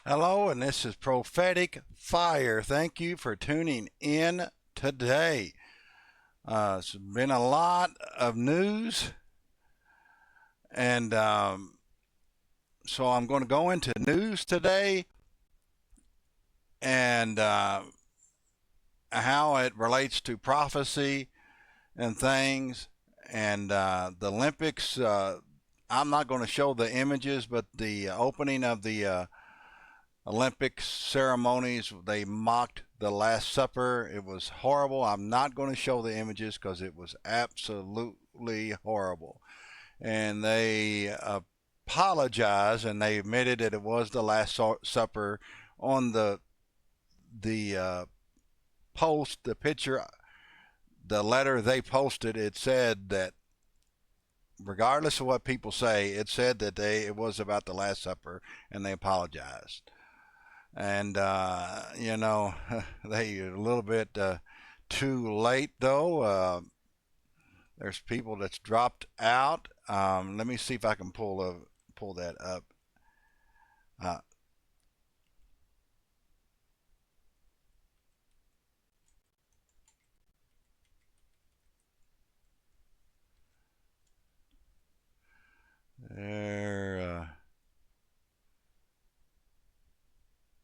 Hello, and this is Prophetic Fire. Thank you for tuning in today. It's been a lot of news, and so I'm going to go into news today and how it relates to prophecy and things. And the Olympics, I'm not going to show the images, but the opening of the Olympic ceremonies, they mocked the Last Supper. It was horrible. I'm not going to show the images because it was absolutely horrible. And they apologized and they admitted that it was the Last Supper on the post, the picture, the letter they posted. It said that regardless of what people say, it said that it was about the Last Supper, and they apologized. And they a little bit too late though. There's people that's dropped out. Let me see if I can pull that up. Uh, there,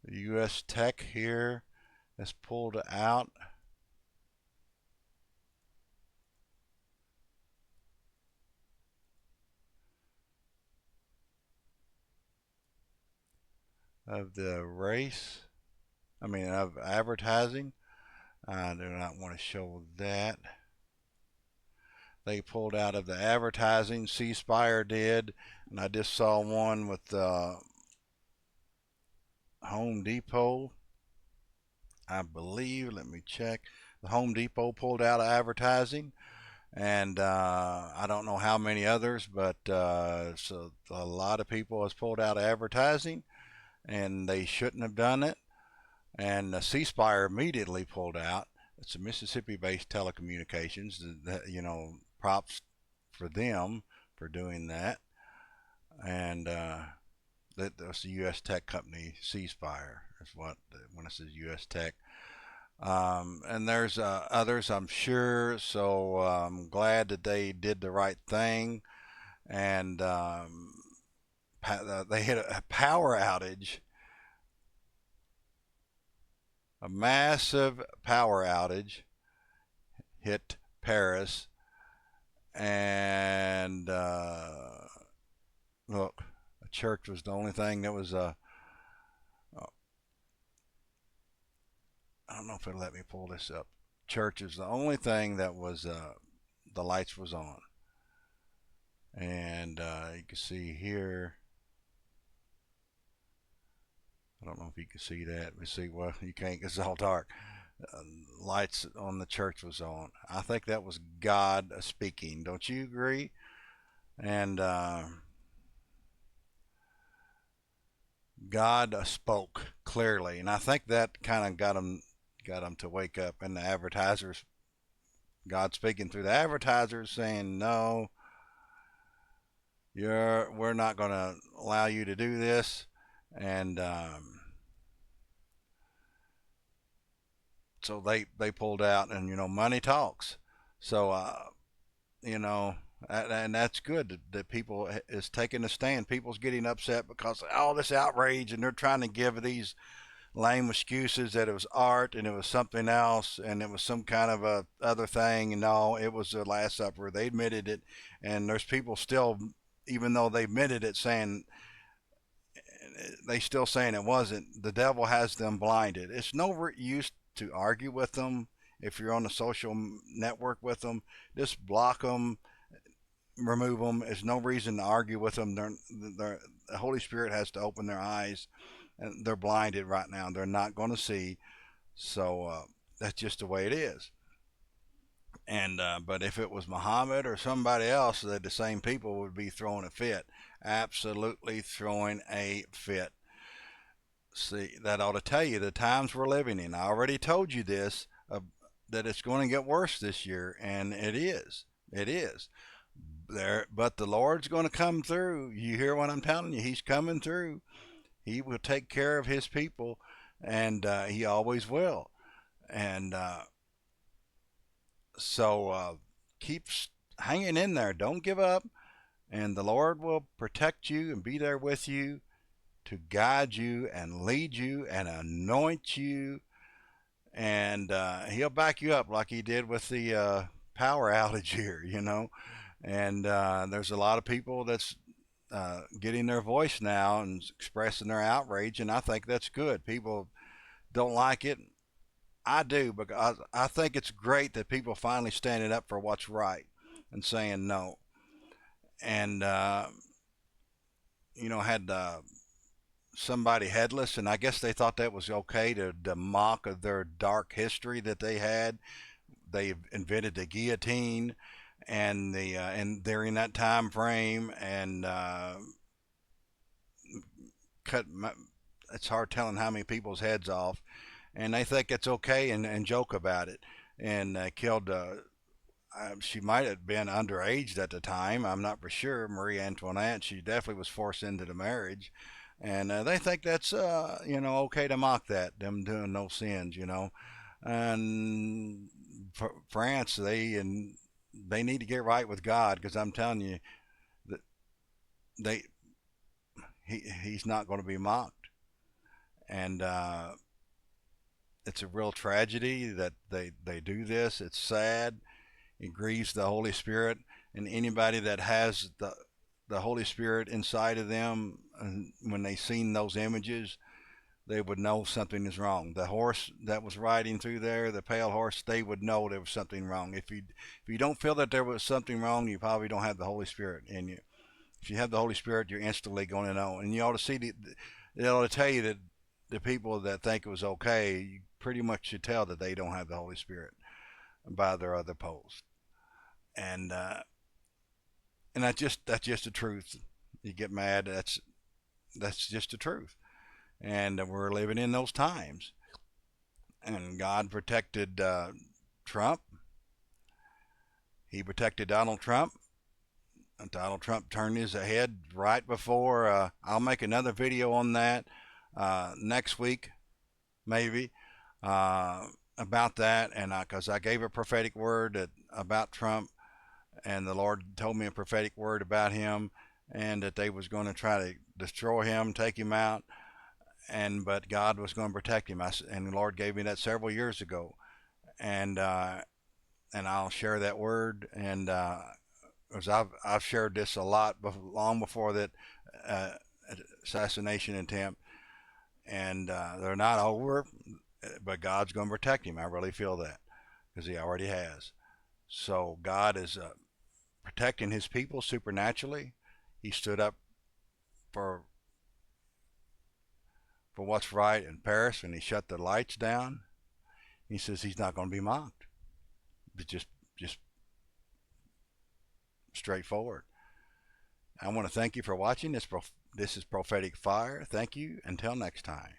the U.S. Tech here has pulled out of the race. I mean, of advertising. I do not want to show that. They pulled out of the advertising. C Spire did, and I just saw one with Home Depot. I believe. Let me check. The Home Depot pulled out of advertising, and I don't know how many others, but so a lot of people has pulled out of advertising, and they shouldn't have done it. And C Spire immediately pulled out. It's a Mississippi-based telecommunications. Props for them for doing that. And that's the U.S. Tech company, C Spire. Is what when it says U.S. Tech. And there's others, I'm sure. So I'm glad that they did the right thing. And they hit a power outage, a massive power outage hit Paris. And look, a church was the only thing that was. I don't know if it'll let me pull this up. Church is the only thing that was the lights was on. And you can see here. I don't know if you can see that. Let me see. Well, you can't because it's all dark. Uh, Lights on the church was on. I think that was God speaking. Don't you agree? And God spoke clearly, and I think that kind of got them to wake up. And the advertisers, God speaking through the advertisers, saying, "No, we're not going to allow you to do this." And so they pulled out, and money talks. So you know and that's good that people is taking a stand. People's getting upset because of all this outrage, and they're trying to give these lame excuses that it was art and it was something else and it was some kind of a other thing. And no, it was the Last Supper. They admitted it, and there's people still, even though they admitted it, saying they still saying it wasn't. The devil has them blinded. It's no use to argue with them. If you're on a social network with them, just block them, remove them. There's no reason to argue with them. The Holy Spirit has to open their eyes, and they're blinded right now. They're not going to see. So that's just the way it is. And but if it was Muhammad or somebody else, the same people would be throwing a fit, absolutely throwing a fit. See, that ought to tell you the times we're living in. I already told you this, that it's going to get worse this year, and it is. It is. But the Lord's going to come through. You hear what I'm telling you? He's coming through. He will take care of his people, and he always will. And so keep hanging in there. Don't give up, and the Lord will protect you and be there with you to guide you and lead you and anoint you, and He'll back you up like He did with the power outage here, you know. And there's a lot of people that's getting their voice now and expressing their outrage, and I think that's good. People don't like it. I do, because I think it's great that people finally standing up for what's right and saying no. And had somebody headless, and I guess they thought that was okay to mock of their dark history that they had. They invented the guillotine, and during that time frame, and cut. It's hard telling how many people's heads off, and they think it's okay and joke about it, and killed. She might have been underage at the time. I'm not for sure. Marie Antoinette. She definitely was forced into the marriage, and they think that's okay to mock that, them doing no sins, and France, they need to get right with God, because I'm telling you that they he's not going to be mocked, and it's a real tragedy that they do this. It's sad. It grieves the Holy Spirit, and anybody that has the Holy Spirit inside of them, and when they seen those images, they would know something is wrong. The horse that was riding through there, the pale horse, they would know there was something wrong. If you don't feel that there was something wrong, you probably don't have the Holy Spirit in you. If you have the Holy Spirit, you're instantly going to know. And you ought to see it ought to tell you that the people that think it was okay, you pretty much should tell that they don't have the Holy Spirit by their other posts. And that's just the truth. You get mad. That's just the truth. And we're living in those times. And God protected Trump. He protected Donald Trump. And Donald Trump turned his head right before. I'll make another video on that next week, maybe, about that. And because I gave a prophetic word about Trump, and the Lord told me a prophetic word about him, and that they was going to try to destroy him, take him out, but God was going to protect him. And the Lord gave me that several years ago, and I'll share that word. And because I've shared this a lot long before that uh, assassination attempt, and they're not over, but God's going to protect him. I really feel that, because He already has. So God is protecting His people supernaturally. He stood up for what's right in Paris, and He shut the lights down. He says He's not going to be mocked. It's just straightforward. I want to thank you for watching. This is Prophetic Fire. Thank you. Until next time.